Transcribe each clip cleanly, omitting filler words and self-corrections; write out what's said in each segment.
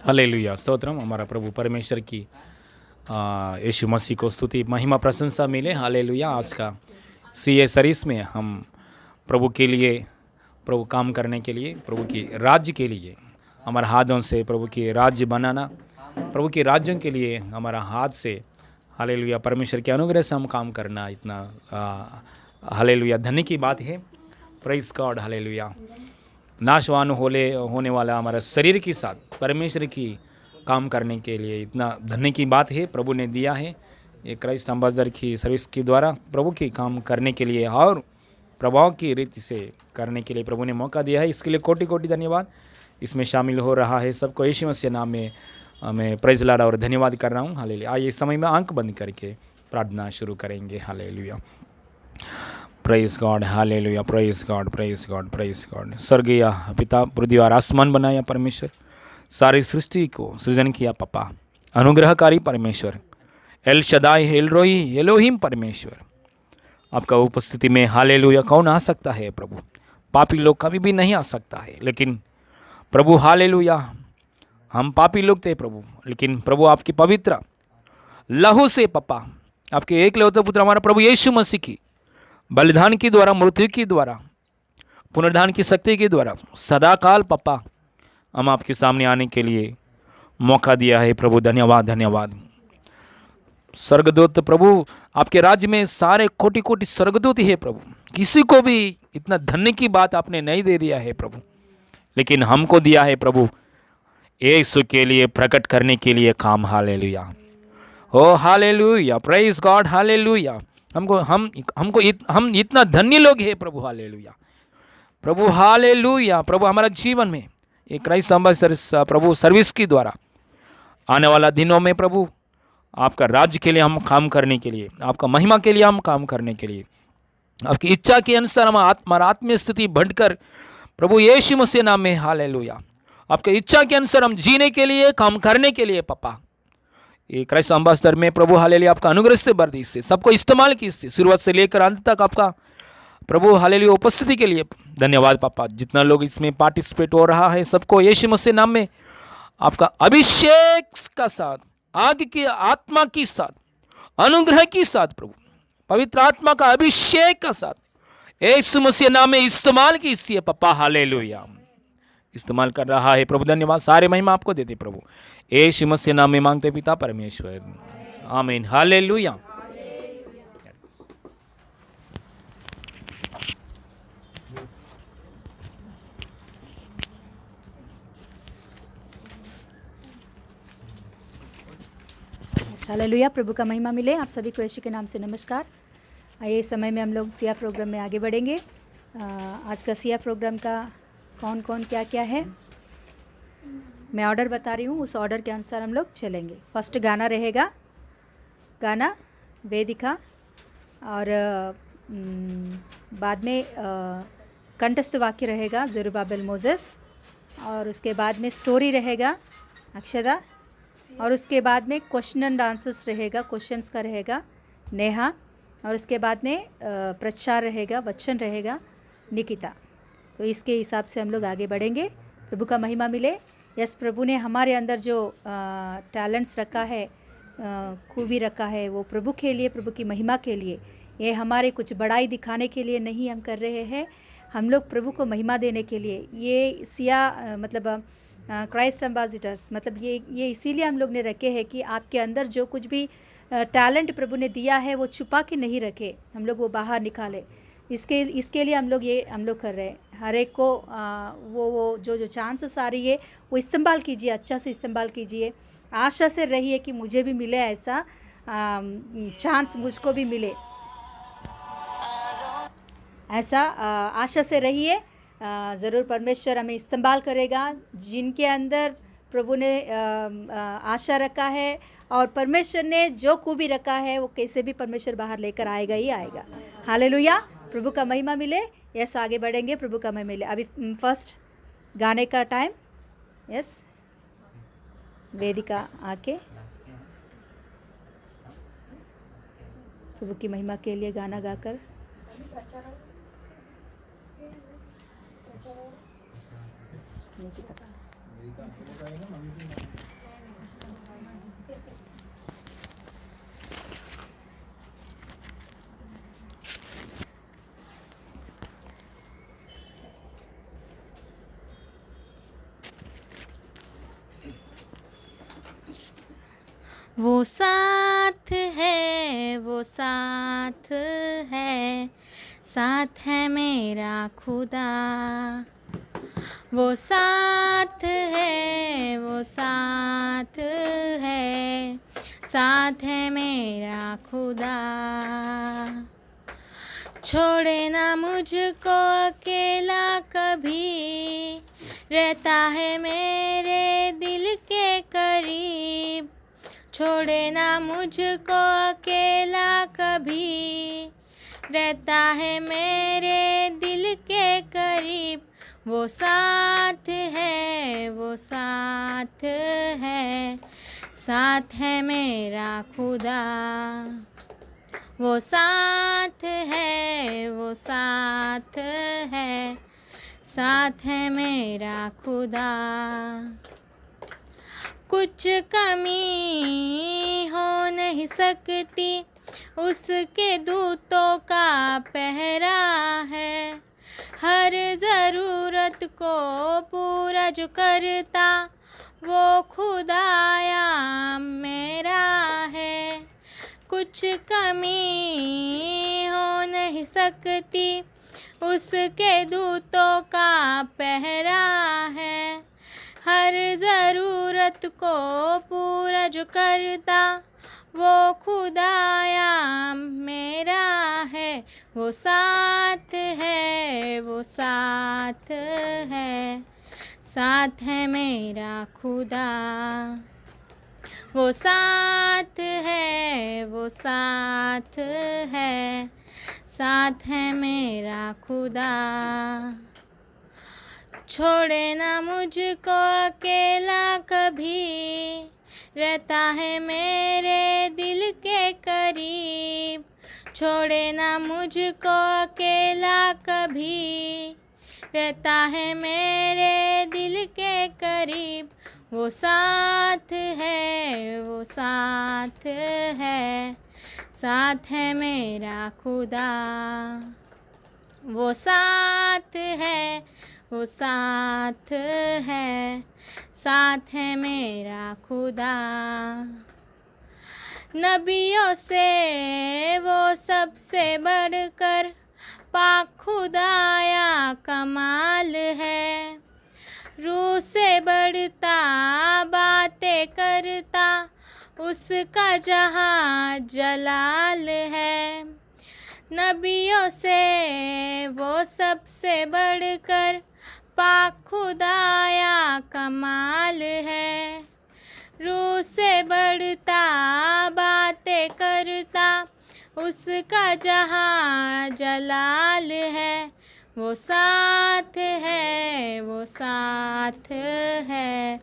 Hallelujah stotram. हमारा प्रभु परमेश्वर की यीशु मसीह को स्तुति महिमा प्रशंसा मिले। हालेलुया। आज का सीए सीरीज में हम प्रभु के लिए, प्रभु काम करने के लिए, प्रभु की राज्य के लिए हमारे हाथों से प्रभु की राज्य बनाना, प्रभु के राज्यों के लिए हमारा हाथ से हालेलुया परमेश्वर के अनुग्रह से हम काम करना इतना हालेलुया धन्य की बात है। Praise God. हालेलुया। नाशवान होने वाला हमारा शरीर के साथ परमेश्वर की काम करने के लिए इतना धन्य की बात है। प्रभु ने दिया है ये क्राइस्ट एम्बेसडर की सर्विस के द्वारा प्रभु की काम करने के लिए और प्रभाव की रीति से करने के लिए प्रभु ने मौका दिया है। इसके लिए कोटि कोटि धन्यवाद। इसमें शामिल हो रहा है सबको यीशु मसीह नाम में मैं प्रेज़ लॉर्ड और धन्यवाद कर रहा हूँ। हालेलुया। आइए इस समय में आंख बंद करके प्रार्थना शुरू करेंगे। Hallelujah. Praise God. Hallelujah. Praise God, praise God, praise God. स्वर्गीय पिता, पृथ्वी और आसमान बनाया परमेश्वर, सारी सृष्टि को सृजन किया पापा, अनुग्रहकारी परमेश्वर, एल शदाई, एल रोई, एलोहिम परमेश्वर, आपका उपस्थिति में हालेलुया कौन आ सकता है प्रभु? पापी लोग कभी भी नहीं आ सकता है, लेकिन प्रभु हालेलुया हम पापी लोग थे प्रभु, लेकिन प्रभु आपकी पवित्र लहू से पापा, आपके एकलौते पुत्र हमारा प्रभु यीशु मसीह की बलिदान के द्वारा, मृत्यु के द्वारा, पुनरुद्धान की शक्ति के द्वारा सदाकाल पापा हम आपके सामने आने के लिए मौका दिया है प्रभु। धन्यवाद, धन्यवाद। स्वर्गदूत प्रभु, आपके राज्य में सारे कोटि कोटि स्वर्गदूत है प्रभु, किसी को भी इतना धन्य की बात आपने नहीं दे दिया है प्रभु, लेकिन हमको दिया है प्रभु यीशु के लिए प्रकट करने के लिए काम। हालेलुया। ओ हालेलुया। Praise God. हालेलुया। हम इतना धन्य लोग हैं प्रभु। हालेलुया प्रभु। हालेलुया प्रभु। हमारा जीवन में एक क्राइस्ट एम्बेसडर प्रभु सर्विस के द्वारा आने वाला दिनों में प्रभु आपका राज्य के लिए हम काम करने के लिए, आपका महिमा के लिए हम काम करने के लिए, आपकी इच्छा के अनुसार हम हमारा आत्मीय स्थिति बढ़कर प्रभु यीशु मसीह नाम में हालेलुया आपके इच्छा के अनुसार हम जीने के लिए, काम करने के लिए पापा ये क्राइस्ट एम्बेसडर में प्रभु हालेलुया आपका अनुग्रह से बर्दी से सबको इस्तेमाल कीजिए, शुरुआत से लेकर अंत तक आपका प्रभु हालेलुया उपस्थिति के लिए धन्यवाद पापा। जितना लोग इसमें पार्टिसिपेट हो रहा है सबको यीशु मसीह नाम में आपका अभिषेक का साथ, आग की आत्मा के साथ, अनुग्रह के साथ प्रभु पवित्र आत्मा का अभिषेक का साथ यीशु मसीह नाम में इस्तेमाल कीजिए पापा। हालेलुया इस्तेमाल कर रहा है प्रभु। धन्यवाद। सारे महिमा आपको देते प्रभु, यीशु मसीह नाम में मांगते पिता परमेश्वर, आमीन। हालेलुया। हालेलुया। प्रभु का महिमा मिले। आप सभी को यीशु के नाम से नमस्कार। आइए इस समय में हम लोग सिया प्रोग्राम में आगे बढ़ेंगे। आज का सिया प्रोग्राम का कौन कौन क्या क्या है मैं ऑर्डर बता रही हूँ, उस ऑर्डर के अनुसार हम लोग चलेंगे। फर्स्ट गाना रहेगा, गाना वेदिका, और बाद में कंठस्थ वाक्य रहेगा ज़रुब्बाबेल मोसेस, और उसके बाद में स्टोरी रहेगा अक्षदा, और उसके बाद में क्वेश्चन एंड आंसर्स रहेगा, क्वेश्चंस का रहेगा नेहा, और उसके बाद में प्रचार रहेगा, वचन रहेगा निकिता। तो इसके हिसाब से हम लोग आगे बढ़ेंगे। प्रभु का महिमा मिले। यस, प्रभु ने हमारे अंदर जो टैलेंट्स रखा है, खूबी रखा है, वो प्रभु के लिए, प्रभु की महिमा के लिए। ये हमारे कुछ बड़ाई दिखाने के लिए नहीं हम कर रहे हैं, हम लोग प्रभु को महिमा देने के लिए। ये सिया मतलब क्राइस्ट एम्बेसडर्स मतलब ये इसीलिए हम लोग ने रखे हैं कि आपके अंदर जो कुछ भी टैलेंट प्रभु ने दिया है वो छुपा के नहीं रखे, हम लोग वो बाहर निकाले। इसके लिए हम लोग कर रहे हैं। हर एक को वो जो चांसेस आ रही है वो इस्तेमाल कीजिए, अच्छा से इस्तेमाल कीजिए। आशा से रहिए कि मुझे भी मिले ऐसा चांस, मुझको भी मिले ऐसा आशा से रहिए। ज़रूर परमेश्वर हमें इस्तेमाल करेगा। जिनके अंदर प्रभु ने आशा रखा है और परमेश्वर ने जो खूबी रखा है वो कैसे भी परमेश्वर बाहर लेकर आएगा ही आएगा। हालेलुया। प्रभु का महिमा मिले। यस, आगे बढ़ेंगे। प्रभु का महिमा मिले। अभी फर्स्ट गाने का टाइम। यस, वेदिका आके प्रभु की महिमा के लिए गाना गाकर वो साथ है, वो साथ है, साथ है मेरा खुदा। वो साथ है, वो साथ है, साथ है मेरा खुदा। छोड़े ना मुझको अकेला कभी, रहता है मेरे दिल के करीब। छोड़े ना मुझको अकेला कभी, रहता है मेरे दिल के करीब। वो साथ है, वो साथ है, साथ है मेरा खुदा। वो साथ है, वो साथ है, साथ है मेरा खुदा। कुछ कमी हो नहीं सकती, उसके दूतों का पहरा है। हर ज़रूरत को पूरा जो करता, वो खुदाया मेरा है। कुछ कमी हो नहीं सकती, उसके दूतों का पहरा है। हर ज़रूरत को पूरा जो करता, वो खुदाया मेरा है। वो साथ है, वो साथ है, साथ है मेरा खुदा। वो साथ है, वो साथ है, साथ है मेरा खुदा। छोड़े ना मुझको अकेला कभी, रहता है मेरे दिल के करीब। छोड़े ना मुझको अकेला कभी, रहता है मेरे दिल के करीब। वो साथ है, वो साथ है, साथ है मेरा खुदा। वो साथ है, वो साथ है, साथ है मेरा खुदा। नबियों से वो सबसे बढ़कर पाक खुदाया कमाल है। रूह से बढ़ता बातें करता, उसका जहाँ जलाल है। नबियों से वो सबसे बढ़कर पाक खुदाया कमाल है। रूह से बढ़ता बातें करता, उसका जहाँ जलाल है। वो साथ है, वो साथ है,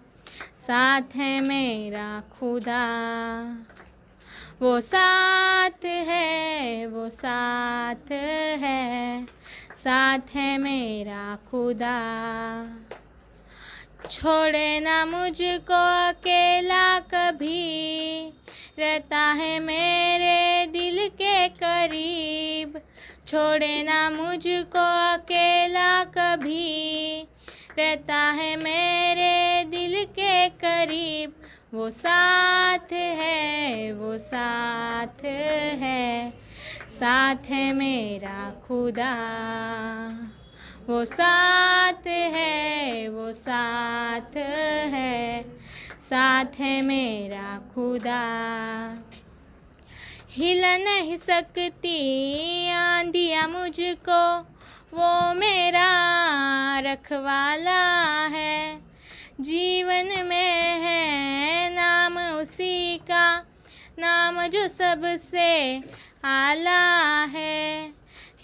साथ है मेरा खुदा। वो साथ है, वो साथ है, साथ है मेरा खुदा। छोड़े ना मुझको अकेला कभी, रहता है मेरे दिल के करीब। छोड़े ना मुझको अकेला कभी, रहता है मेरे दिल के करीब। वो साथ है, वो साथ है, साथ है मेरा खुदा। वो साथ है, वो साथ है, साथ है मेरा खुदा। हिल नहीं सकती आंधियाँ मुझको, वो मेरा रखवाला है। जीवन में है नाम उसी का, नाम जो सबसे आला है।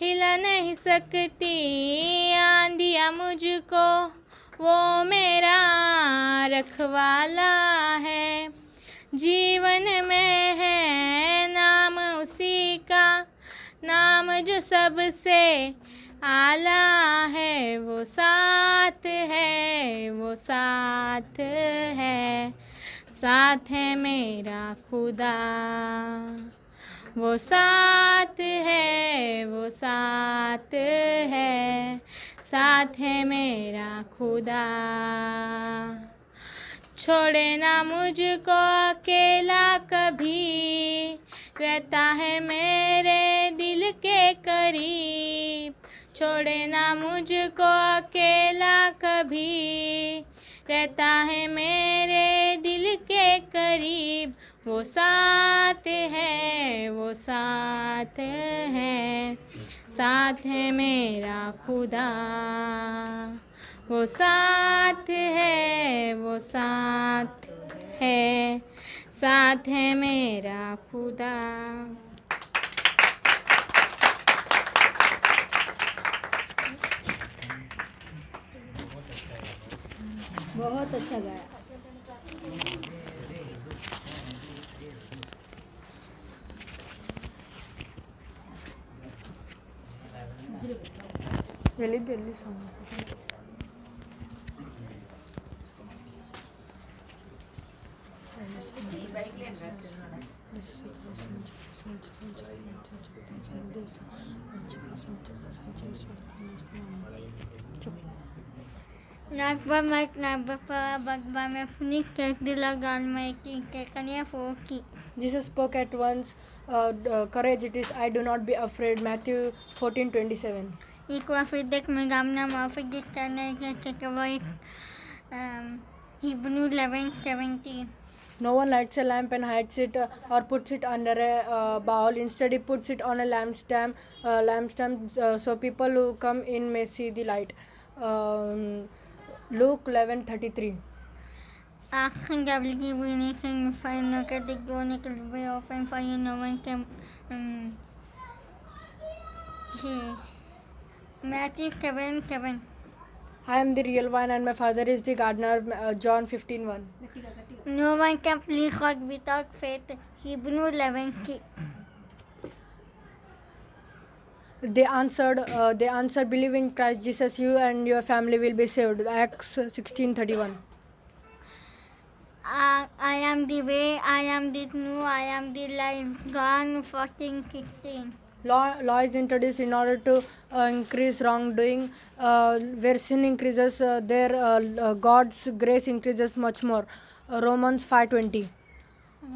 हिल नहीं सकती आंधियाँ मुझको, वो मेरा रखवाला है। जीवन में है नाम उसी का, नाम जो सबसे आला है, वो साथ है, वो साथ है, साथ है मेरा खुदा। वो साथ है, वो साथ है, साथ है मेरा खुदा। छोड़े ना मुझको अकेला कभी, रहता है मेरे दिल के करीब। छोड़े ना मुझको अकेला कभी, रहता है मेरे दिल के करीब। वो साथ है, वो साथ है, साथ है मेरा खुदा। वो साथ है, वो साथ है, साथ है मेरा खुदा। बहुत अच्छा गाया। Nagba nagbapa bagba me puni kek dilagal me ki kekanya foki. Jesus spoke at once, courage it is, I do not be afraid. Matthew 14:27. Ikwa fidek me gamna mafigit kana kekawai Hebrew 11:17. No one lights a lamp and hides it or puts it under a bowl. Instead, he puts it on a lampstand, so people who come in may see the light. Luke 11:33. Aking gabligi wini king fine no katigoni kalbay open for you no one can Matthew 7:7. I am the real vine and my father is the gardener. John 15:1. No one can please God without faith. Hebrew 11:3. They answered, believe in Christ Jesus, you and your family will be saved. Acts 16:31. I am the way, I am the new, I am the life. John 14:16. Law is introduced in order to increase wrongdoing. Where sin increases, there God's grace increases much more. Romans 5:20.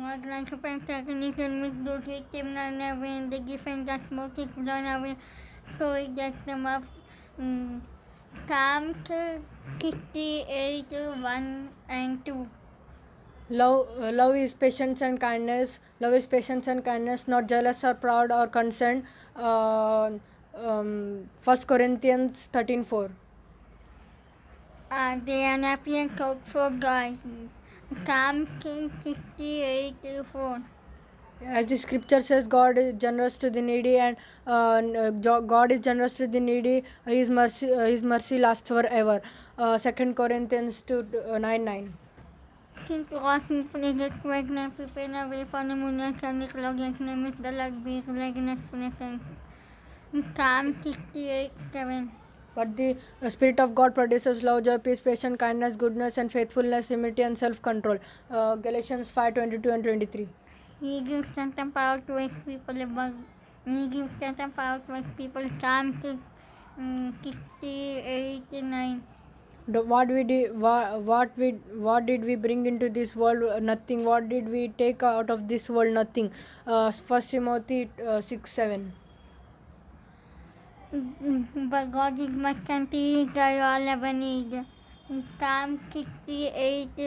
Wag lang sa pagkakanikan mo doon kim na nawin the given that mo kiklo nawin so that na map come to 58 1 and 2. Love is patience and kindness. Love is patience and kindness, not jealous or proud or concerned. 1 Corinthians 13:4. They are not being cooked for guys. Come to 58 4. As the scripture says, God is generous to the needy, and God is generous to the needy. His mercy lasts forever. 2 Corinthians 9:9. Sinto kasi panigat wag na pipina way paano muna sa niklogyan na mit dalag bilag na punitan. Come 68 7. But the Spirit of God produces love, joy, peace, patience, kindness, goodness, and faithfulness, humility, and self-control. Galatians 5:22 and 23. He gives certain power to wake people about. He gives certain power to wake people. Come to 68 9. What did we bring into this world? Nothing. What did we take out of this world? Nothing. 1 Timothy 6:7. But God is my country, I all ever need. Psalm 68,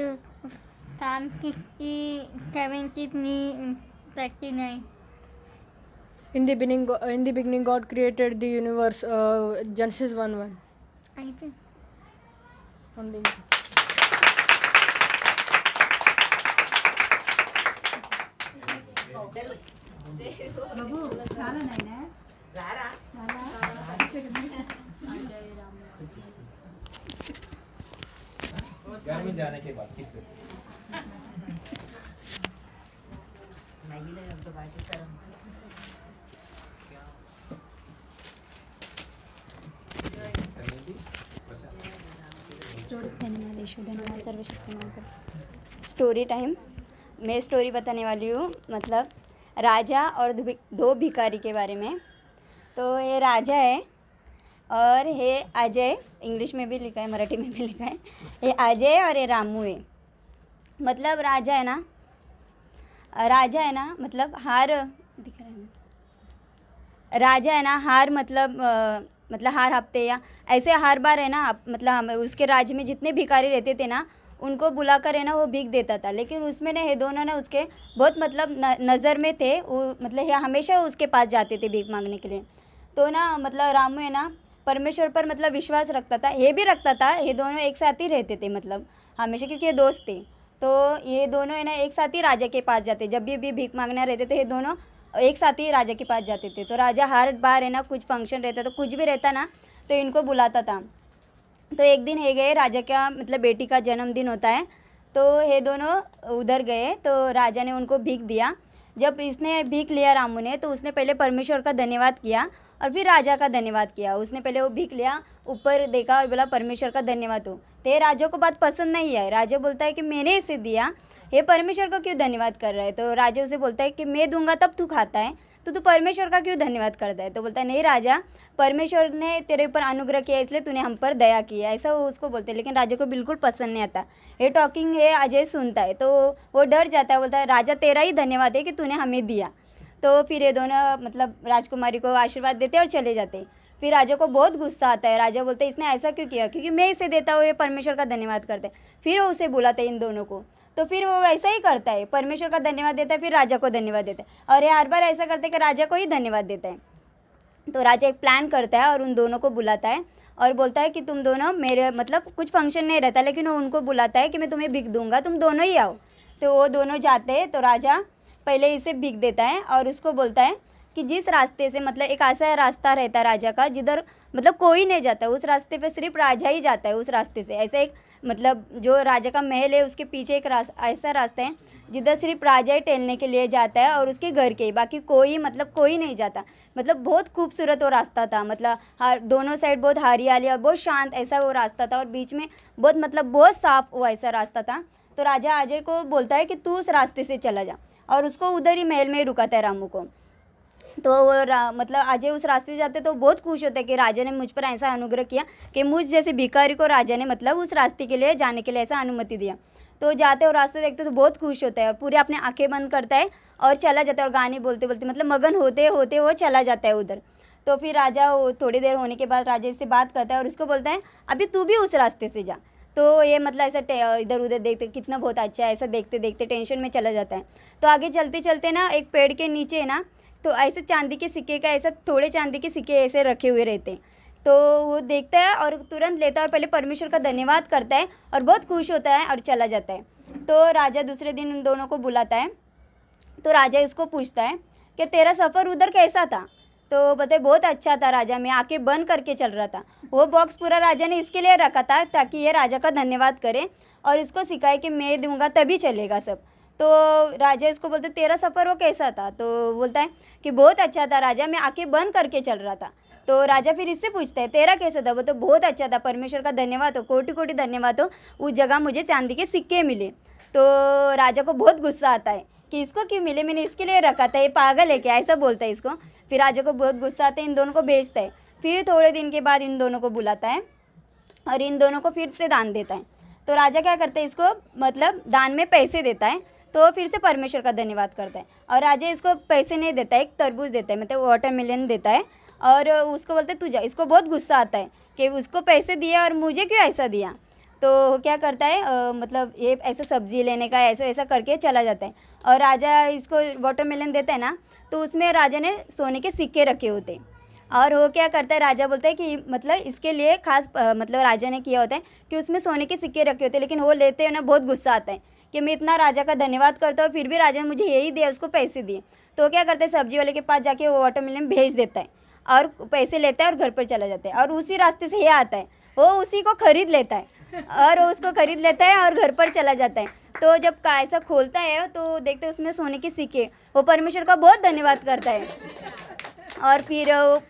Psalm 73, 39. In the beginning, God created the universe. Genesis 1:1. I think. బాబు చాలా నాయనా घर में जाने के बाद किससे यीशु धन्यवाद सर्वशक्तिमान का। Story time. मैं स्टोरी बताने वाली हूँ, मतलब राजा और दो भिखारी के बारे में। तो ये राजा है और ये अजय, इंग्लिश में भी लिखा है, मराठी में भी लिखा है। ये अजय और ये रामू है। मतलब राजा है ना मतलब हार दिख रहा है ना, राजा है ना हार मतलब हार हफ्ते या ऐसे हर बार है ना, मतलब हम उसके राज्य में जितने भिखारी रहते थे ना उनको बुलाकर है ना वो भीख देता था। लेकिन उसमें ना ये दोनों ना उसके बहुत मतलब नज़र में थे, वो मतलब ये हमेशा उसके पास जाते थे भीख मांगने के लिए। तो ना मतलब रामू है ना परमेश्वर पर मतलब विश्वास रखता था, ये भी रखता था। ये दोनों एक साथ ही रहते थे मतलब हमेशा, क्योंकि ये दोस्त थे। तो ये दोनों है ना एक साथ ही राजा के पास जाते, जब भी भीख मांगना रहते थे ये दोनों एक साथ ही राजा के पास जाते थे। तो राजा हर बार है ना कुछ फंक्शन रहता तो कुछ भी रहता ना तो इनको बुलाता था। तो एक दिन ये गए, राजा का मतलब बेटी का जन्मदिन होता है, तो ये दोनों उधर गए। तो राजा ने उनको भीख दिया। जब इसने भीख लिया रामू ने, तो उसने पहले परमेश्वर का धन्यवाद किया और फिर राजा का धन्यवाद किया। उसने पहले वो भीख लिया, ऊपर देखा और बोला परमेश्वर का धन्यवाद हो। तो ये राजा को बात पसंद नहीं है। राजा बोलता है कि मैंने इसे दिया, ये परमेश्वर को क्यों धन्यवाद कर रहा है। तो राजा उसे बोलता है कि मैं दूंगा तब तू खाता है, तो तू परमेश्वर का क्यों धन्यवाद करता है। तो बोलता है नहीं राजा, परमेश्वर ने तेरे ऊपर अनुग्रह किया इसलिए तूने हम पर दया किया, ऐसा वो उसको बोलते हैं। लेकिन राजा को बिल्कुल पसंद नहीं आता। ये टॉकिंग है अजय सुनता है तो वो डर जाता है, बोलता है राजा तेरा ही धन्यवाद है कि तूने हमें दिया। तो फिर ये दोनों मतलब राजकुमारी को आशीर्वाद देते और चले जाते। फिर राजा को बहुत गुस्सा आता है। राजा बोलते इसने ऐसा क्यों किया, क्योंकि मैं इसे देता हूँ, ये परमेश्वर का धन्यवाद करते हैं। फिर वो उसे बुलाते हैं इन दोनों को, तो फिर वो ऐसा ही करता है, परमेश्वर का धन्यवाद देता है फिर राजा को धन्यवाद देता है। और ये हर बार ऐसा करता है कि राजा को ही धन्यवाद देता है। तो राजा एक प्लान करता है और उन दोनों को बुलाता है और बोलता है कि तुम दोनों मेरे मतलब कुछ फंक्शन नहीं रहता, लेकिन वो उनको बुलाता है कि मैं तुम्हें भीख दूंगा, तुम दोनों ही आओ। तो वो दोनों जाते हैं। तो राजा पहले इसे भीख देता है और उसको बोलता है कि जिस रास्ते से मतलब एक ऐसा रास्ता रहता है राजा का जिधर मतलब कोई नहीं जाता, उस रास्ते पे सिर्फ राजा ही जाता है। उस रास्ते से ऐसा एक मतलब जो राजा का महल है उसके पीछे एक ऐसा रास्ता है जिधर सिर्फ राजा ही टहलने के लिए जाता है और उसके घर के ही, बाकी कोई मतलब कोई नहीं जाता। मतलब बहुत खूबसूरत वो रास्ता था, मतलब दोनों साइड बहुत हरियाली और बहुत शांत ऐसा वो रास्ता था और बीच में बहुत मतलब बहुत साफ वो ऐसा रास्ता था। तो राजा अजय को बोलता है कि तू उस रास्ते से चला जा और उसको उधर ही महल में ही रुकाता है रामू को। तो वो मतलब अजय उस रास्ते से जाते तो बहुत खुश होता है कि राजा ने मुझ पर ऐसा अनुग्रह किया कि मुझ जैसे भिखारी को राजा ने मतलब उस रास्ते के लिए जाने के लिए ऐसा अनुमति दिया। तो जाते और रास्ते देखते तो बहुत खुश होता है और पूरे अपने आंखें बंद करता है और चला जाता है और गाने बोलते बोलते मतलब मगन होते होते वो चला जाता है उधर। तो फिर राजा थोड़ी देर होने के बाद राजा इससे बात करता है और उसको बोलता है अभी तू भी उस रास्ते से जा। तो ये मतलब ऐसा इधर उधर देखते कितना बहुत अच्छा है, ऐसा देखते देखते टेंशन में चला जाता है। तो आगे चलते चलते ना एक पेड़ के नीचे है ना तो ऐसे चांदी के सिक्के का ऐसा थोड़े चांदी के सिक्के ऐसे रखे हुए रहते हैं। तो वो देखता है और तुरंत लेता है और पहले परमेश्वर का धन्यवाद करता है और बहुत खुश होता है और चला जाता है। तो राजा दूसरे दिन उन दोनों को बुलाता है। तो राजा इसको पूछता है कि तेरा सफ़र उधर कैसा था। तो बताए बहुत अच्छा था राजा, मैं आंखें बंद करके चल रहा था। वो बॉक्स पूरा राजा ने इसके लिए रखा था ताकि ये राजा का धन्यवाद करे और इसको सिखाए कि मैं दूंगा तभी चलेगा सब। तो राजा इसको बोलते तेरा सफ़र वो कैसा था। तो बोलता है कि बहुत अच्छा था राजा, मैं आंखें बंद करके चल रहा था। तो राजा फिर इससे पूछता है तेरा कैसा था। वो तो बहुत अच्छा था, परमेश्वर का धन्यवाद हो, कोटि कोटि धन्यवाद हो, उस जगह मुझे चांदी के सिक्के मिले। तो राजा को बहुत गुस्सा आता है कि इसको क्यों मिले, मैंने इसके लिए रखा था, ये पागल है क्या, ऐसा बोलता है इसको। फिर राजा को बहुत गुस्सा आता है, इन दोनों को भेजता है। फिर थोड़े दिन के बाद इन दोनों को बुलाता है और इन दोनों को फिर से दान देता है। तो राजा क्या करता है इसको मतलब दान में पैसे देता है। तो फिर से परमेश्वर का धन्यवाद करता है और राजा इसको पैसे नहीं देता है, एक तरबूज देता है, मतलब वाटरमेलन देता है और उसको बोलते तू जा। इसको बहुत गुस्सा आता है कि उसको पैसे दिए और मुझे क्यों ऐसा दिया। तो क्या करता है मतलब ये ऐसे सब्जी लेने का ऐसा ऐसा करके चला जाता है और राजा इसको वाटरमेलन देता है ना तो उसमें राजा ने सोने के सिक्के रखे होते हैं। और वो क्या करता है राजा बोलता है कि मतलब इसके लिए खास मतलब राजा ने किया होता है कि उसमें सोने के सिक्के रखे होते हैं, लेकिन वो लेते हैं ना बहुत गुस्सा आता है कि मैं इतना राजा का धन्यवाद करता हूँ फिर भी राजा ने मुझे यही दिया, उसको पैसे दिए। तो क्या करता है सब्जी वाले के पास जाके वो वाटरमेलन भेज देता है और पैसे लेता है और घर पर चला जाता है और उसी रास्ते से ये आता है, वो उसी को खरीद लेता है और उसको खरीद लेता है और घर पर चला जाता है। तो जब ऐसा खोलता है तो देखते हैं उसमें सोने के सिक्के, वो परमेश्वर का बहुत धन्यवाद करता है और फिर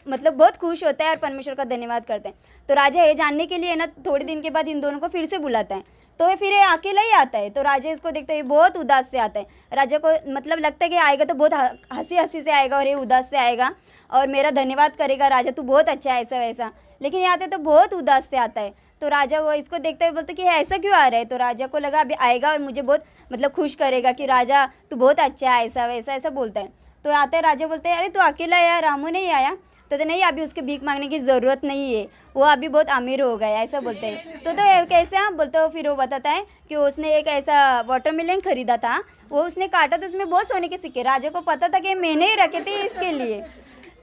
मतलब बहुत खुश होता है और परमेश्वर का धन्यवाद करते हैं। तो राजा ये जानने के लिए ना थोड़े दिन के बाद इन दोनों को फिर से बुलाता है। तो फिर ये अकेला ही आता है। तो राजा इसको देखते हुए बहुत उदास से आता है। राजा को मतलब लगता है कि आएगा तो बहुत हंसी हंसी से आएगा और ये उदास से आएगा और मेरा धन्यवाद करेगा, राजा तू बहुत अच्छा है, ऐसा वैसा। लेकिन ये आते तो बहुत उदास से आता है। तो राजा वो इसको देखते हुए बोलते कि ऐसा क्यों आ रहा है। तो राजा को लगा अभी आएगा और मुझे बहुत मतलब खुश करेगा कि राजा तू बहुत अच्छा है, ऐसा वैसा ऐसा बोलता है। तो आते राजा बोलते हैं अरे तू अकेला आया, रामू नहीं आया। तो नहीं, अभी उसके भीख मांगने की ज़रूरत नहीं है, वो अभी बहुत अमीर हो गया, ऐसा बोलते हैं। तो कैसे आप बोलते हो। फिर वो बताता है कि उसने एक ऐसा वाटरमेलन खरीदा था, वो उसने काटा तो उसमें बहुत सोने के सिक्के। राजा को पता था कि मैंने ही रखे थे इसके लिए।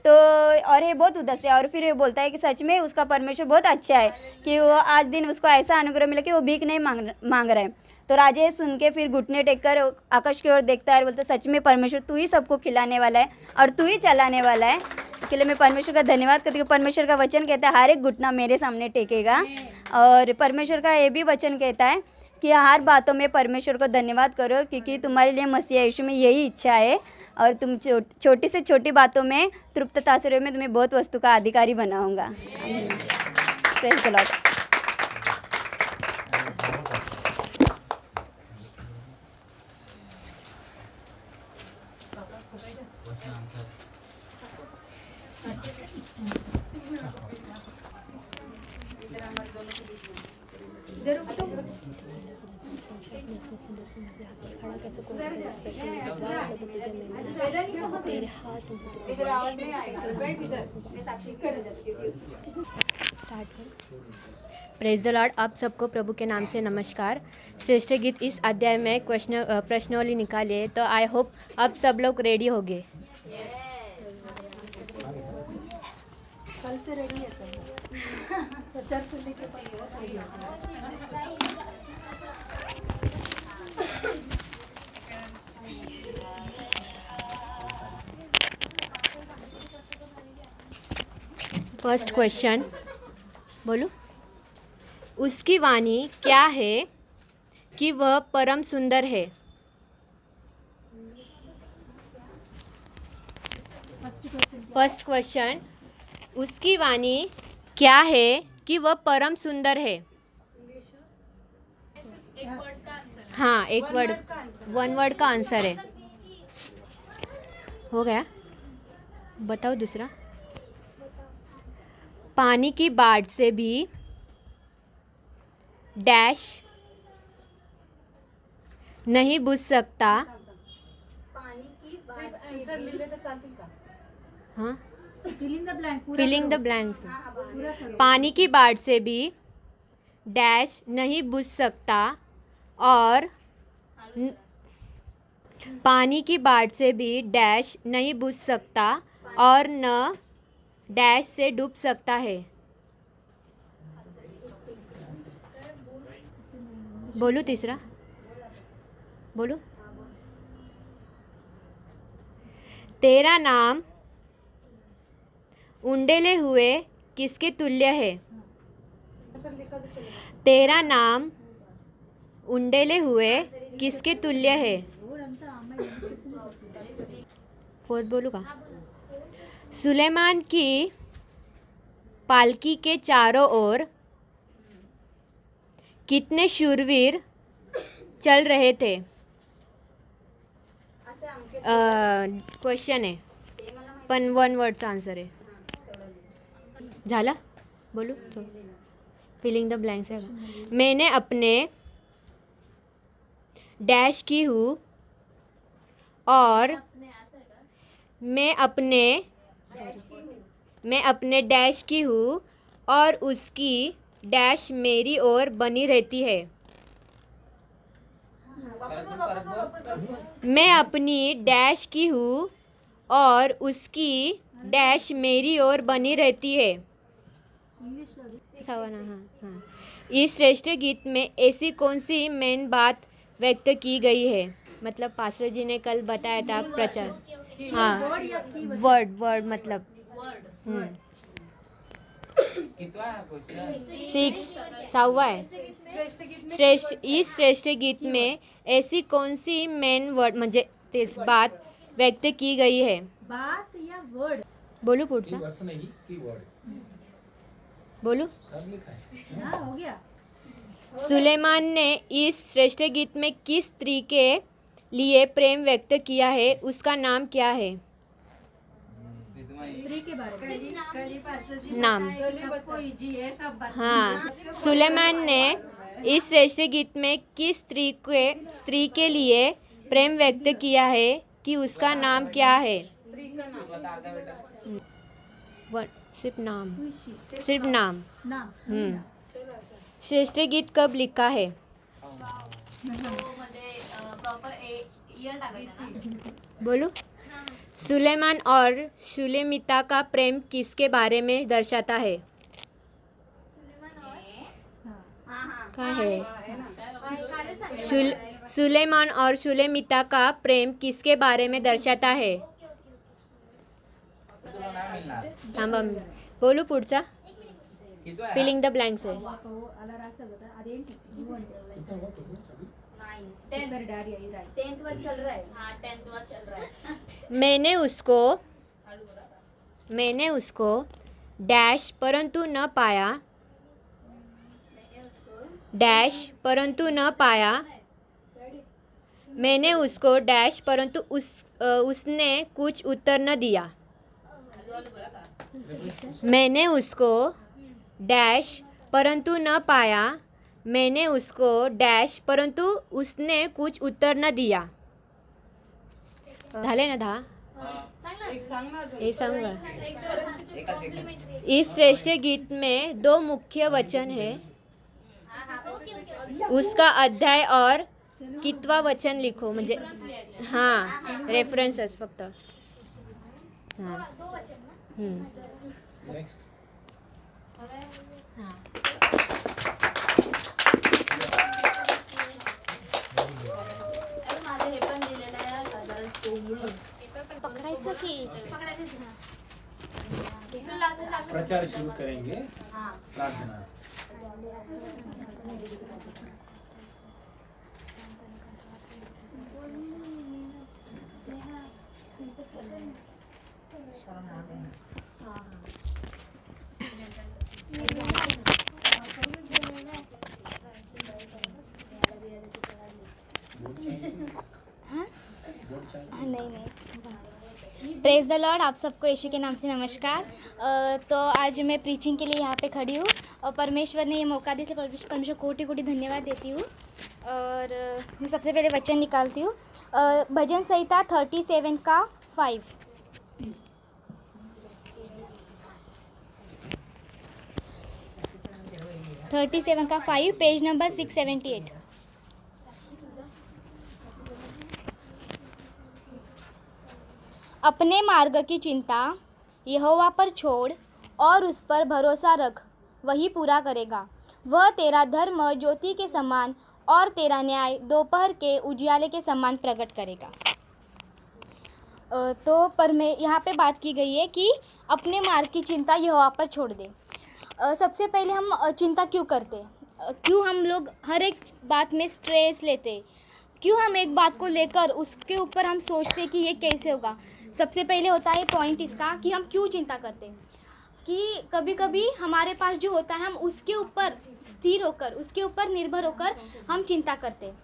तो और ये बहुत उदास है और फिर ये बोलता है कि सच में उसका परमेश्वर बहुत अच्छा है कि वो आज दिन उसको ऐसा अनुग्रह मिला कि वो भीख नहीं मांग रहा है। तो राजा सुन के फिर घुटने टेक कर आकाश की ओर देखता है और बोलता है सच में परमेश्वर तू ही सबको खिलाने वाला है और तू ही चलाने वाला है। इसके लिए मैं परमेश्वर का धन्यवाद करती हूँ। परमेश्वर का वचन कहता है हर एक घुटना मेरे सामने टेकेगा। और परमेश्वर का ये भी वचन कहता है कि हर बातों में परमेश्वर को धन्यवाद करो, क्योंकि तुम्हारे लिए मसीह यीशु में यही इच्छा है और तुम छोटी से छोटी बातों में तृप्तता से रहो, मैं तुम्हें बहुत वस्तु का अधिकारी बनाऊंगा। Praise the Lord. Praise the Lord. आप सबको प्रभु के नाम से नमस्कार। श्रेष्ठ गीत इस अध्याय में प्रश्नावली निकाली है, तो आई होप आप सब लोग रेडी हो गए। कल से रेडी है सर। चर्च से लेके फर्स्ट क्वेश्चन बोलो। उसकी वाणी क्या है कि वह परम सुंदर है। फर्स्ट क्वेश्चन, उसकी वाणी क्या है कि वह परम सुंदर है। हाँ, एक वर्ड, वन वर्ड का आंसर है। हो गया। बताओ दूसरा। पानी की बाढ़ से भी डैश नहीं बुझ सकता। हाँ, फिलिंग द ब्लैंक्स। पानी की बाढ़ से भी डैश नहीं बुझ सकता और पानी की बाढ़ से भी डैश नहीं बुझ सकता और न डैश से डूब सकता है। बोलो तीसरा, बोलो। तेरा नाम उंडेले हुए किसके तुल्य है। तेरा नाम उंडेले हुए किसके तुल्य है। फोर्थ बोलूँगा। सुलेमान की पालकी के चारों ओर कितने शूरवीर चल रहे थे। क्वेश्चन है पण वन वर्डचा आन्सर आहे। झाला, बोलू तो फिलिंग द ब्लैंक्स है। मैंने अपने डैश की हूँ और मैं अपने डैश की हूँ और उसकी डैश मेरी ओर बनी रहती है। मैं अपनी डैश की हूँ और उसकी डैश मेरी ओर बनी रहती है। हाँ। इस श्रेष्ठ गीत में ऐसी कौन सी मेन बात व्यक्त की गई है। मतलब पास्टर जी ने कल बताया था प्रचार। हाँ, वर्ड मतलब 6 6वां है। इस श्रेष्ठ गीत में ऐसी कौन सी मेन वर्ड म्हणजे तेच बात व्यक्त की गई है। बात या वर्ड बोलू पुढचा। बोलू। हाँ, हो गया। सुलेमान ने इस श्रेष्ठ गीत में किस स्त्री के लिए प्रेम व्यक्त किया है, उसका नाम क्या है? नाम। हाँ, सुलेमान ने इस श्रेष्ठ गीत में किस स्त्री के लिए प्रेम व्यक्त किया है कि उसका नाम क्या है? सिर्फ नाम। श्रेष्ठ गीत कब लिखा है? बोलो। सुलेमान और शुलेमिता का प्रेम किसके बारे में दर्शाता है? कहाँ है? सुलेमान और शुलेमिता का प्रेम किसके बारे में दर्शाता है? थांबा, बोलू पुढचा. फिलिंग द ब्लँक्स आहे. मैंने उसको डैश परंतु न पाया. मैंने उसको डैश परंतु उसने कुछ उत्तर न दिया. मैंने उसको डैश परंतु न पाया. मैंने उसको डैश परंतु उसने कुछ उत्तर न दिया. झाले ना 10? हे सांगा. इस श्रेष्ठ गीत में 2 मुख्य वचन है. उसका अध्याय और कितवा वचन लिखो. म्हणजे हाँ, रेफरन्सेस फक्त. हाँ. पकडायचं की प्रचार शुरू करेंगे. प्रार्थना. Praise the Lord. आप सबको यीशु के नाम से नमस्कार. तो आज मैं प्रीचिंग के लिए यहाँ पे खड़ी हूँ और परमेश्वर ने ये मौका दिया, परमेश्वर कोटि कोटि धन्यवाद देती हूँ. और मैं सबसे पहले वचन निकालती हूँ. भजन संहिता 37 का 5. Page number 678. अपने मार्ग की चिंता यहोवा पर छोड़ और उस पर भरोसा रख, वही पूरा करेगा. वह तेरा धर्म ज्योति के समान और तेरा न्याय दोपहर के उजियाले के समान प्रकट करेगा. तो यहाँ पे बात की गई है कि अपने मार्ग की चिंता यहोवा पर छोड़ दे. सबसे पहले हम चिंता क्यों करते? क्यों हम लोग हर एक बात में स्ट्रेस लेते? क्यों हम एक बात को लेकर उसके ऊपर हम सोचते कि ये कैसे होगा? सबसे पहले होता है पॉइंट इसका कि हम क्यों चिंता करते हैं. कि कभी कभी हमारे पास जो होता है हम उसके ऊपर स्थिर होकर, उसके ऊपर निर्भर होकर हम चिंता करते हैं.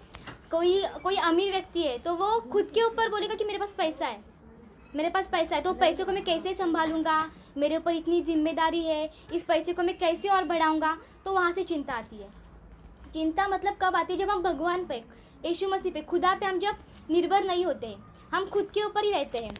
कोई अमीर व्यक्ति है तो वो खुद के ऊपर बोलेगा कि मेरे पास पैसा है, तो पैसों को मैं कैसे संभालूंगा, मेरे ऊपर इतनी जिम्मेदारी है, इस पैसे को मैं कैसे और बढ़ाऊंगा. तो वहाँ से चिंता आती है. चिंता मतलब कब आती है? जब हम भगवान पे, यीशु मसीह पे, खुदा पे हम जब निर्भर नहीं होते, हम खुद के ऊपर ही रहते हैं,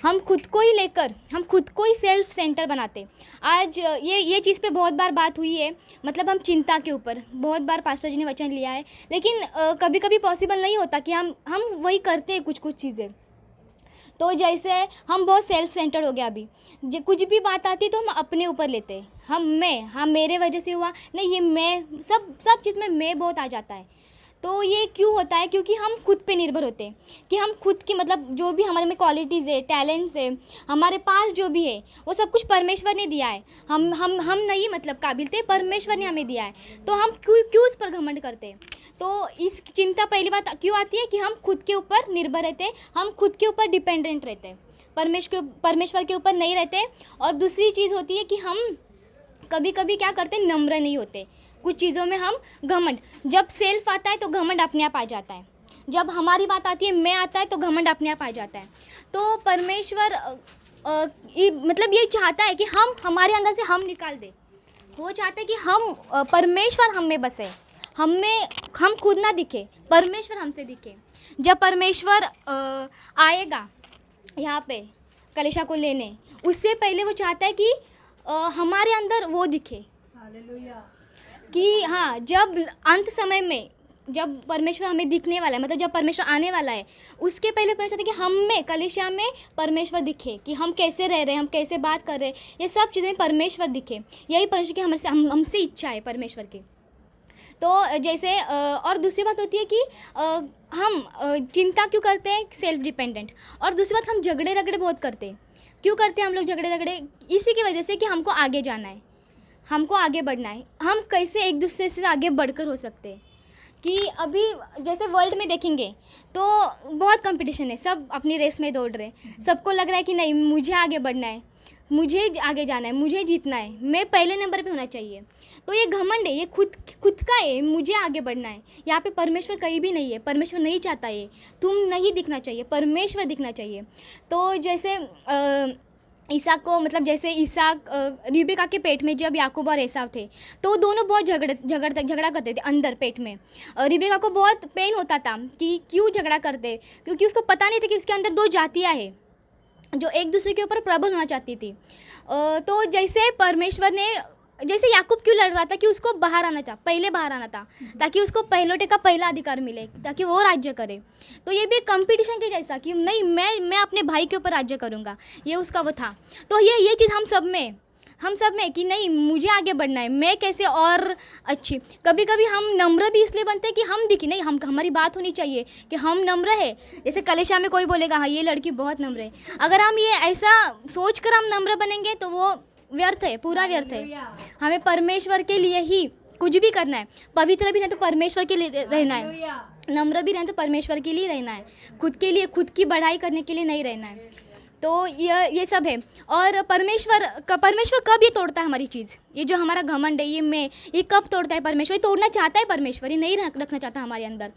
हम खुद को ही लेकर, हम खुद को ही सेल्फ सेंटर बनाते. आज ये चीज़ पे बहुत बार बात हुई है. मतलब हम चिंता के ऊपर बहुत बार पास्टर जी ने वचन लिया है, लेकिन कभी कभी पॉसिबल नहीं होता कि हम वही करते हैं कुछ चीज़ें. तो जैसे हम बहुत सेल्फ सेंटर हो गया. अभी कुछ भी बात आती तो हम अपने ऊपर लेते हैं. हाँ मेरे वजह से हुआ, नहीं ये मैं, सब चीज़ में मैं बहुत आ जाता है. तो ये क्यों होता है? क्योंकि हम खुद पे निर्भर होते हैं कि हम खुद की, मतलब जो भी हमारे में क्वालिटीज़ है, टैलेंट्स है, हमारे पास जो भी है वो सब कुछ परमेश्वर ने दिया है. हम नहीं मतलब काबिल थे, परमेश्वर ने हमें दिया है. तो हम क्यों उस पर घमंड करते हैं? तो इस चिंता पहली बात क्यों आती है कि हम खुद के ऊपर निर्भर रहते हैं, हम खुद के ऊपर डिपेंडेंट रहते हैं, परमेश्वर के ऊपर नहीं रहते. और दूसरी चीज़ होती है कि हम कभी कभी क्या करते हैं, नम्र नहीं होते. कुछ चीज़ों में हम घमंड, जब सेल्फ आता है तो घमंड अपने आप आ जाता है, जब हमारी बात आती है मैं आता है तो घमंड अपने आप आ जाता है। तो परमेश्वर मतलब ये चाहता है कि हम हमारे अंदर से हम निकाल दे। वो चाहते हैं कि हम परमेश्वर हम में बसे, हम खुद ना दिखे, परमेश्वर हमसे दिखे। जब परमेश्वर आएगा यहाँ पे कलीसिया को लेने, उससे पहले वो चाहता है कि हमारे अंदर वो दिखे कि हाँ, जब अंत समय में जब परमेश्वर हमें दिखने वाला है, मतलब जब परमेश्वर आने वाला है, उसके पहले परमेश्वर चाहते हैं कि हम में कलीसिया में परमेश्वर दिखे, कि हम कैसे रह रहे हैं, हम कैसे बात कर रहे हैं, ये सब चीज़ें परमेश्वर दिखे। यही परमेश्वर की हमसे इच्छा है परमेश्वर की। तो जैसे और दूसरी बात होती है कि हम चिंता क्यों करते हैं, सेल्फ डिपेंडेंट। और दूसरी बात, हम झगड़े रगड़े बहुत करते हैं। क्यों करते हैं हम लोग झगड़े रगड़े? इसी की वजह से कि हमको आगे जाना है, हमको आगे बढ़ना है। हम कैसे एक दूसरे से आगे बढ़कर हो सकते हैं कि अभी जैसे वर्ल्ड में देखेंगे तो बहुत कंपटीशन है, सब अपनी रेस में दौड़ रहे हैं। सबको लग रहा है कि नहीं, मुझे आगे बढ़ना है, मुझे आगे जाना है, मुझे जीतना है, मैं पहले नंबर पे होना चाहिए। तो ये घमंड है, ये खुद का है, मुझे आगे बढ़ना है। यहाँ पे परमेश्वर कहीं भी नहीं है, परमेश्वर नहीं चाहता ये, तुम नहीं दिखना चाहिए, परमेश्वर दिखना चाहिए। तो जैसे ईसाक को, मतलब जैसे ईसाक रिबेका के पेट में जब याकूब और एसाव थे, तो वो दोनों बहुत झगड़ा करते थे अंदर पेट में। रिबेका को बहुत पेन होता था कि क्यों झगड़ा करते, क्योंकि उसको पता नहीं था कि उसके अंदर दो जातियाँ हैं जो एक दूसरे के ऊपर प्रबल होना चाहती थी। तो जैसे परमेश्वर ने, जैसे याकूब क्यों लड़ रहा था कि उसको बाहर आना था, पहले बाहर आना था, ताकि उसको पहलोटे का पहला अधिकार मिले, ताकि वो राज्य करे। तो ये भी कंपटीशन के जैसा कि नहीं, मैं अपने भाई के ऊपर राज्य करूँगा, ये उसका वो था। तो ये चीज़ हम सब में कि नहीं, मुझे आगे बढ़ना है, मैं कैसे और अच्छी। कभी कभी हम नम्र भी इसलिए बनते हैं कि हम दिखी नहीं, हमारी बात होनी चाहिए कि हम नम्र है। जैसे कलीसिया में कोई बोलेगा हाँ ये लड़की बहुत नम्र है, अगर हम ये ऐसा सोच कर हम नम्र बनेंगे तो वो व्यर्थ है, पूरा व्यर्थ है। हमें परमेश्वर के लिए ही कुछ भी करना है, पवित्र भी नहीं तो परमेश्वर के लिए रहना है, नम्र भी नहीं तो परमेश्वर के लिए रहना है, खुद के लिए, खुद की बढ़ाई करने के लिए नहीं रहना है। तो ये सब है। और परमेश्वर कब ये तोड़ता है हमारी चीज़, ये जो हमारा घमंड है, ये कब तोड़ता है परमेश्वर? ये तोड़ना चाहता है परमेश्वर, ये नहीं रखना चाहता हमारे अंदर।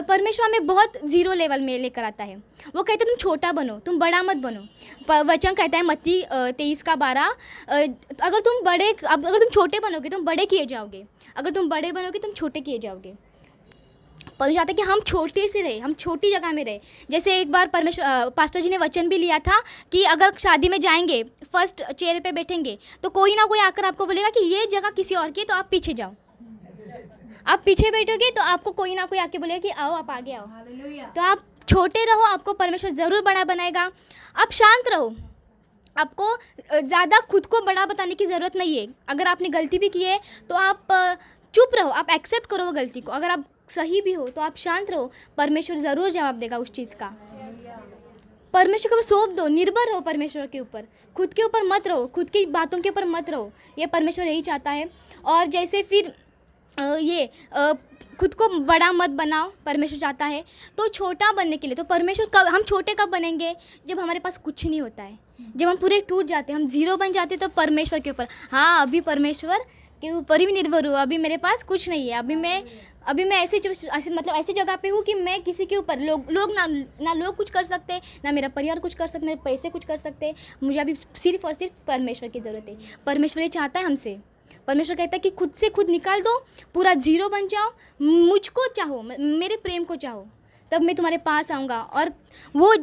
परमेश्वर हमें बहुत ज़ीरो लेवल में लेकर आता है। वो कहते हैं तुम छोटा बनो, तुम बड़ा मत बनो। वचन कहता है मत्ती 23:12, अगर तुम छोटे बनोगे तुम बड़े किए जाओगे, अगर तुम बड़े बनोगे तुम छोटे किए जाओगे। परमेश्वर चाहता है कि हम छोटे से रहे, हम छोटी जगह में रहे। जैसे एक बार परमेश्वर पास्टर जी ने वचन भी लिया था कि अगर शादी में जाएंगे, फर्स्ट चेयर पे बैठेंगे, तो कोई ना कोई आकर आपको बोलेगा कि ये जगह किसी और की है, तो आप पीछे जाओ। आप पीछे बैठोगे तो आपको कोई ना कोई आके बोलेगा कि आओ, आप आगे आओ। तो आप छोटे रहो, आपको परमेश्वर ज़रूर बड़ा बनाएगा। आप शांत रहो, आपको ज़्यादा खुद को बड़ा बताने की ज़रूरत नहीं है। अगर आपने गलती भी की है तो आप चुप रहो, आप एक्सेप्ट करो वो गलती को। अगर आप सही भी हो तो आप शांत रहो, परमेश्वर ज़रूर जवाब देगा उस चीज़ का। परमेश्वर के ऊपर सौंप दो, निर्भर रहो परमेश्वर के ऊपर, खुद के ऊपर मत रहो, खुद की बातों के ऊपर मत रहो। ये परमेश्वर यही चाहता है। और जैसे फिर खुद को बड़ा मत बनाओ, परमेश्वर चाहता है। तो छोटा बनने के लिए तो परमेश्वर हम छोटे कब बनेंगे? जब हमारे पास कुछ नहीं होता है, जब हम पूरे टूट जाते हैं, हम ज़ीरो बन जाते हैं, तो परमेश्वर के ऊपर, हाँ अभी परमेश्वर के ऊपर ही निर्भर हूँ, अभी मेरे पास कुछ नहीं है, अभी मैं ऐसी जगह पे हूँ कि मैं किसी के ऊपर लोग ना लोग कुछ कर सकते, ना मेरा परिवार कुछ कर सकते, मेरे पैसे कुछ कर सकते। मुझे अभी सिर्फ और सिर्फ परमेश्वर की ज़रूरत है। परमेश्वर ये चाहता है हमसे। परमेश्वर कहता है कि खुद से खुद निकाल दो, पूरा ज़ीरो बन जाओ, मुझको चाहो, मेरे प्रेम को चाहो, तब मैं तुम्हारे पास आऊँगा। और वो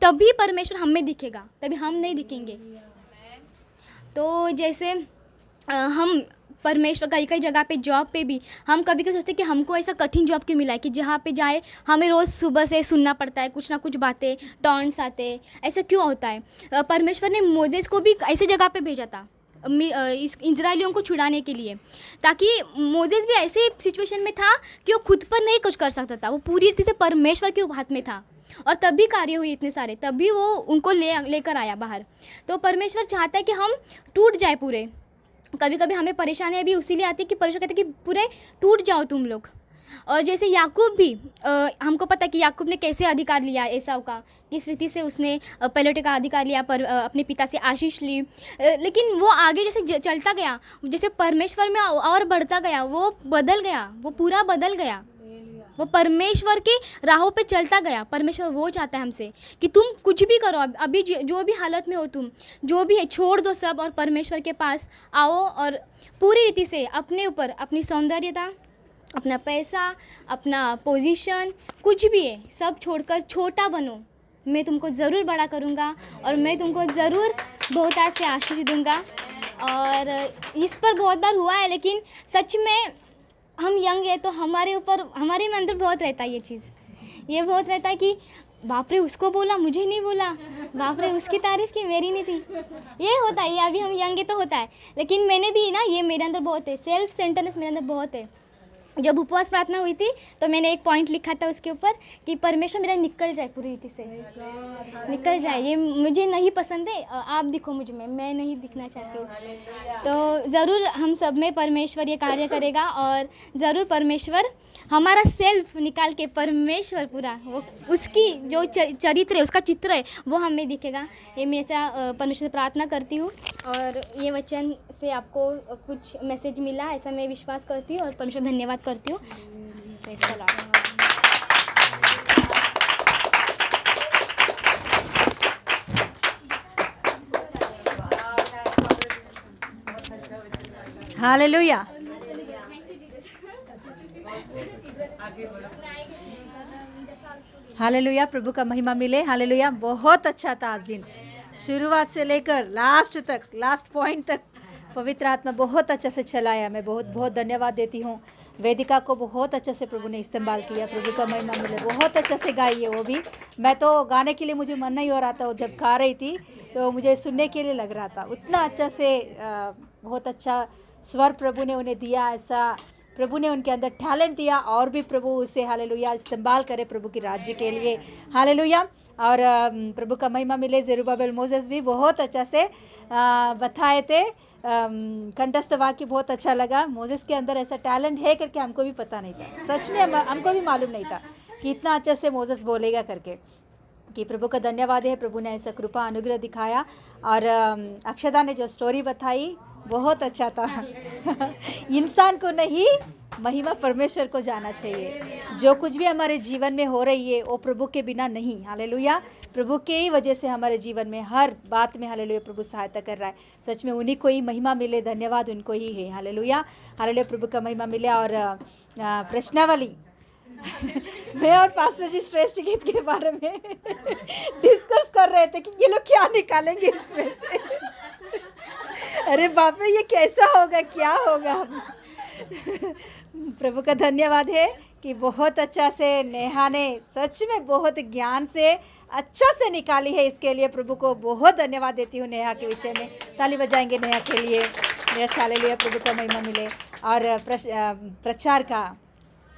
तभी परमेश्वर हम में दिखेगा, तभी हम नहीं दिखेंगे। तो जैसे हम परमेश्वर कई जगह पे, जॉब पे भी हम कभी कभी सोचते हैं कि हमको ऐसा कठिन जॉब क्यों मिला है कि जहाँ पे जाए हमें रोज़ सुबह से सुनना पड़ता है, कुछ ना कुछ बातें, टॉन्ट्स आते, ऐसा क्यों होता है? परमेश्वर ने मोजेस को भी ऐसी जगह पे भेजा था इस इजराइलियों को छुड़ाने के लिए, ताकि मोजेस भी ऐसे सिचुएशन में था कि वो खुद पर नहीं कुछ कर सकता था, वो पूरी तरह से परमेश्वर के हाथ में था। और तभी कार्य हुए इतने सारे, तभी वो उनको लेकर आया बाहर। तो परमेश्वर चाहता है कि हम टूट जाए पूरे। कभी कभी हमें परेशानियाँ भी उसी लिए आती है कि परमेश्वर कहते हैं कि पूरे टूट जाओ तुम लोग। और जैसे याकूब भी हमको पता है कि याकूब ने कैसे अधिकार लिया एसाव का, किस रीति से उसने पलटे का अधिकार लिया, पर अपने पिता से आशीष ली, लेकिन वो आगे जैसे चलता गया, जैसे परमेश्वर में और बढ़ता गया, वो बदल गया, वो पूरा बदल गया, वो परमेश्वर के राहों पे चलता गया। परमेश्वर वो चाहता है हमसे कि तुम कुछ भी करो, अभी जो भी हालत में हो, तुम जो भी है छोड़ दो सब और परमेश्वर के पास आओ और पूरी रीति से अपने ऊपर अपनी सौंदर्यता, अपना पैसा, अपना पोजीशन, कुछ भी है सब छोड़कर छोटा बनो। मैं तुमको ज़रूर बड़ा करूँगा और मैं तुमको ज़रूर बहुत आज से आशीष दूँगा। और इस पर बहुत बार हुआ है, लेकिन सच में हम यंग है तो हमारे में अंदर बहुत रहता है ये बहुत रहता है कि बाप रे उसको बोला, मुझे नहीं बोला, बाप रे उसकी तारीफ़ की, मेरी नहीं थी। ये होता है, ये अभी हम यंग है तो होता है, लेकिन मैंने भी ना, ये मेरे अंदर बहुत है, सेल्फ सेंटरनेस मेरे अंदर बहुत है। जब उपवास प्रार्थना हुई थी तो मैंने एक पॉइंट लिखा था उसके ऊपर कि परमेश्वर मेरा निकल जाए, पूरी रीति से निकल जाए, ये मुझे नहीं पसंद है, आप दिखो मुझ में, मैं नहीं दिखना चाहती हूँ। तो ज़रूर हम सब में परमेश्वर ये कार्य करेगा और ज़रूर परमेश्वर हमारा सेल्फ निकाल के परमेश्वर पूरा वो उसकी जो चरित्र है, उसका चित्र है, वो हमें दिखेगा। ये मैं ऐसा परमेश्वर से प्रार्थना करती हूँ और ये वचन से आपको कुछ मैसेज मिला ऐसा मैं विश्वास करती हूँ और परमेश्वर धन्यवाद करती हूँ। Praise the Lord. Hallelujah. Hallelujah, प्रभु का महिमा मिले। हालेलुया, बहुत अच्छा था आज दिन, शुरुआत से लेकर लास्ट तक, लास्ट पॉइंट तक पवित्र आत्मा बहुत अच्छा से चलाया। मैं बहुत बहुत धन्यवाद देती हूँ। वेदिका को बहुत अच्छा से प्रभु ने इस्तेमाल किया। प्रभु का महिमा मिले, बहुत अच्छा से गाई है वो भी। मैं तो गाने के लिए मुझे मन नहीं हो रहा था, जब गा रही थी तो मुझे सुनने के लिए लग रहा था, उतना अच्छा से बहुत अच्छा स्वर प्रभु ने उन्हें दिया। ऐसा प्रभु ने उनके अंदर टैलेंट दिया और भी प्रभु उसे हालेलुया इस्तेमाल करे प्रभु के राज्य के लिए। हालेलुया। और प्रभु का महिमा मिले। ज़ेरुब्बाबेल मोसेस भी बहुत अच्छा से बताए थे, कंठस्थ वाक्य बहुत अच्छा लगा। मोसेस के अंदर ऐसा टैलेंट है करके हमको भी पता नहीं था, सच में हमको भी मालूम नहीं था कि इतना अच्छा से मोसेस बोलेगा करके। कि प्रभु का धन्यवाद है, प्रभु ने ऐसा कृपा अनुग्रह दिखाया। और अक्षदा ने जो स्टोरी बताई बहुत अच्छा था। इंसान को नहीं, महिमा परमेश्वर को जाना चाहिए। जो कुछ भी हमारे जीवन में हो रही है वो प्रभु के बिना नहीं। हालेलुया, प्रभु के ही वजह से हमारे जीवन में हर बात में हालेलुया प्रभु सहायता कर रहा है। सच में उन्हीं को ही महिमा मिले, धन्यवाद उनको ही है। हालेलुया, हालेलुया, प्रभु का महिमा मिले। और प्रश्नावली मैं और पास्टर जी श्रेष्ठ गीत के बारे में डिस्कस कर रहे थे कि ये लोग क्या निकालेंगे इसमें से। अरे बाप रे, ये कैसा होगा, क्या होगा। प्रभु का धन्यवाद है कि बहुत अच्छा से नेहा ने सच में बहुत ज्ञान से अच्छा से निकाली है। इसके लिए प्रभु को बहुत धन्यवाद देती हूँ। नेहा के विषय में ताली बजाएंगे नेहा के लिए। हालेलुया, प्रभु का महिमा मिले। और प्रचार का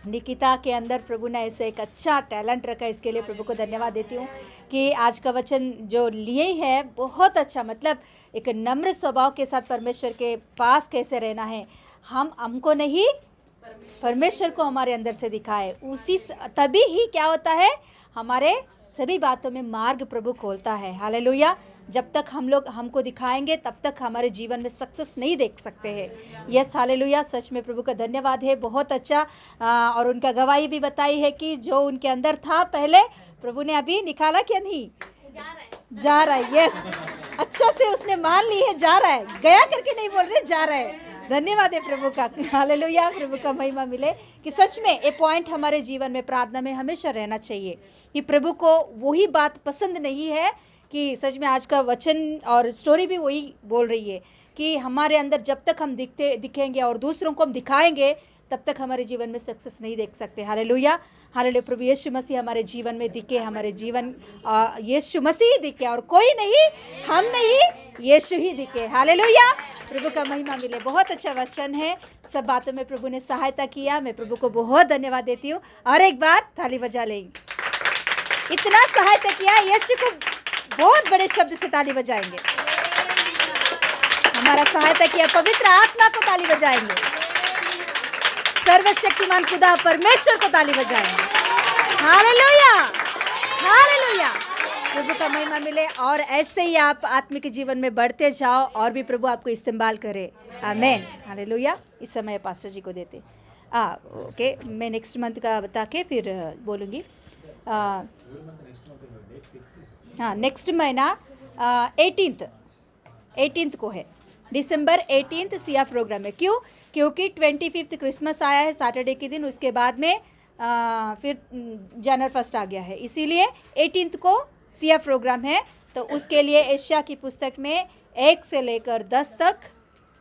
निकिता के अंदर प्रभु ने ऐसे एक अच्छा टैलेंट रखा, इसके लिए प्रभु को धन्यवाद देती हूँ कि आज का वचन जो लिए है बहुत अच्छा, मतलब एक नम्र स्वभाव के साथ परमेश्वर के पास कैसे रहना है। हमको नहीं, परमेश्वर को हमारे अंदर से दिखाए, उसी तभी ही क्या होता है, हमारे सभी बातों में मार्ग प्रभु खोलता है। हालेलुया, जब तक हमको दिखाएंगे तब तक हमारे जीवन में सक्सेस नहीं देख सकते हैं। यस, हालेलुया, सच में प्रभु का धन्यवाद है, बहुत अच्छा। और उनका गवाही भी बताई है कि जो उनके अंदर था पहले, प्रभु ने अभी निकाला क्या नहीं, जा रहा है। यस, अच्छा से उसने मान ली है, जा रहा है, गया करके नहीं बोल रहे, जा रहा है। धन्यवाद है प्रभु का। हालेलुया, प्रभु का महिमा मिले कि सच में ये पॉइंट हमारे जीवन में प्रार्थना में हमेशा रहना चाहिए कि प्रभु को वही बात पसंद नहीं है कि सच में आज का वचन और स्टोरी भी वही बोल रही है कि हमारे अंदर जब तक हम दिखेंगे और दूसरों को हम दिखाएंगे तब तक हमारे जीवन में सक्सेस नहीं देख सकते। हालेलुया, हालेलुया, प्रभु यीशु मसीह हमारे जीवन में दिखे, हमारे जीवन यीशु मसीह ही दिखे और कोई नहीं, हम नहीं, यीशु ही दिखे। हालेलुया, प्रभु का महिमा मिले। बहुत अच्छा वचन है, सब बातों में प्रभु ने सहायता किया। मैं प्रभु को बहुत धन्यवाद देती हूँ। और एक बार ताली बजा लेंगे, इतना सहायता किया, यीशु को बहुत बड़े शब्द से ताली बजाएंगे। हमारा सहायता किया, पवित्र आत्मा को ताली बजाएंगे। सर्वशक्तिमान खुदा परमेश्वर को ताली बजाएंगे। Hallelujah, hallelujah. प्रभु का महिमा मिले और ऐसे ही आप आत्मिक जीवन में बढ़ते जाओ और भी प्रभु आपको इस्तेमाल करे। आमीन, हालेलुया। इस समय पास्टर जी को देते। ओके, मैं नेक्स्ट मंथ का बता के फिर बोलूँगी। हाँ, नेक्स्ट महीना 18th को है, दिसंबर 18 सिया प्रोग्राम है। क्यों? क्योंकि 25 क्रिसमस आया है सैटरडे के दिन, उसके बाद में फिर जनवरी 1 आ गया है, इसीलिए 18 को सिया प्रोग्राम है। तो उसके लिए एशिया की पुस्तक में 1 से लेकर 10 तक,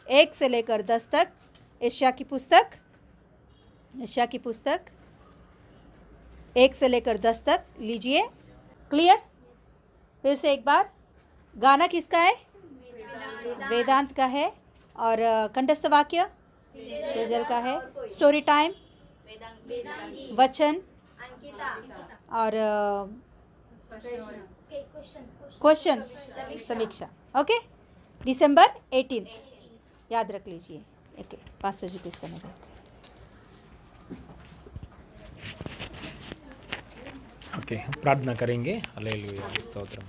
1 से लेकर 10 तक एशिया की पुस्तक 1 से लेकर 10 तक लीजिए। क्लियर? फिर से एक बार, गाना किसका है? वेदांत का है। और कंठस्थ वाक्य सेजल का है। स्टोरी टाइम वचन और क्वेश्चंस समीक्षा। ओके, दिसंबर 18 याद रख लीजिए। ओके, पास्टर जी को इस समय रहते हैं। ओके, प्रार्थना करेंगे। हालेलुया, स्तोत्रम।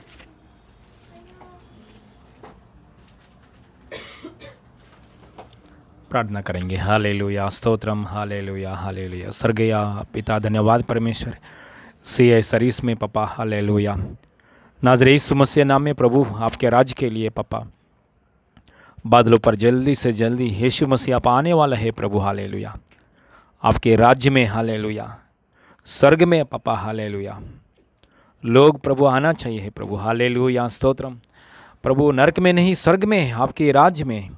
प्रार्थना करेंगे। Hallelujah, stotram, hallelujah, hallelujah. स्वर्गीय पिता, धन्यवाद परमेश्वर सी सरीस में पापा। हालेलुया, नाज़रेत यीशु मसीह नाम में प्रभु आपके राज्य के लिए पापा बादलों पर जल्दी से जल्दी यीशु मसीह आप आने वाला है प्रभु। हालेलुया, आपके राज्य में हालेलुया, स्वर्ग में पापा हालेलुया लोग प्रभु आना चाहिए प्रभु। हालेलुया, स्तोत्रम। प्रभु नरक में नहीं, स्वर्ग में, आपके राज्य में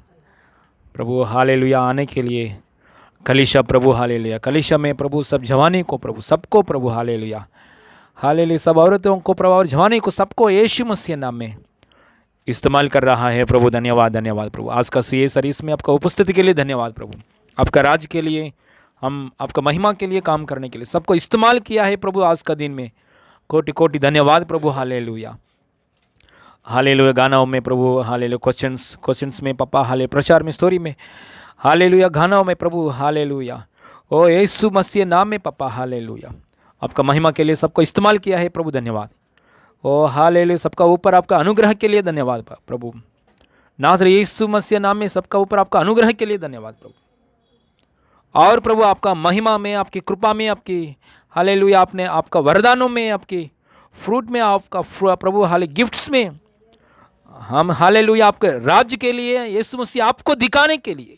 प्रभु हालेलुया आने के लिए कलीसिया प्रभु। हालेलुया, कलीसिया में प्रभु सब जवानी को प्रभु, सबको प्रभु हालेलुया, हालेलुया, सब औरतों को प्रभु और जवानी को सबको यीशु मसीह नाम में इस्तेमाल कर रहा है प्रभु। धन्यवाद, धन्यवाद प्रभु। आज का सीए सीरीज में आपका उपस्थिति के लिए धन्यवाद प्रभु। आपका राज्य के लिए, हम आपका महिमा के लिए काम करने के लिए सबको इस्तेमाल किया है प्रभु। आज का दिन में कोटि कोटि धन्यवाद प्रभु। Hallelujah, hallelujah. गानाओं में प्रभु हालेलुया, क्वेश्चंस में पापा हाले, प्रचार में, स्टोरी में हालेलुया, गानाओं में प्रभु हालेलुया, ओ यीशु मसीह नाम में पापा हालेलुया। आपका महिमा के लिए सबको इस्तेमाल किया है प्रभु। धन्यवाद। ओ हालेलुया, सबका ऊपर आपका अनुग्रह के लिए धन्यवाद प्रभु। नाज़रेत यीशु मसीह नाम में सबका ऊपर आपका अनुग्रह के लिए धन्यवाद प्रभु। और प्रभु आपका महिमा में, आपकी कृपा में, आपकी हालेलुया, आपने आपका वरदानों में, आपकी फ्रूट में, आपका प्रभु हाले गिफ्ट्स में, हम हालेलुया आपके राज्य के लिए, यीशु मसीह आपको दिखाने के लिए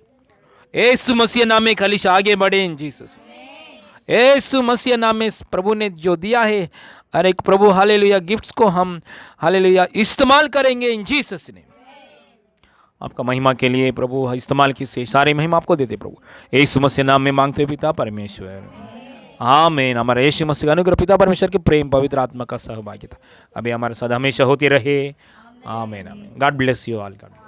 यीशु मसीह नाम में कलीसिया आगे बढ़े इन जीसस। यीशु मसीह नाम में प्रभु ने जो दिया है हर एक प्रभु हालेलुया गिफ्ट्स को हम हालेलुया इस्तेमाल करेंगे इन जीसस ने। आपका महिमा के लिए प्रभु इस्तेमाल की से सारी महिमा आपको देते प्रभु। यीशु मसीह नाम में मांगते पिता परमेश्वर, आमीन। हमारे यीशु मसीह का अनुग्रह, पिता परमेश्वर के प्रेम, पवित्र आत्मा का सहभागिता अभी हमारे साथ हमेशा होती रहे। आमीन, आमीन। God bless you all. God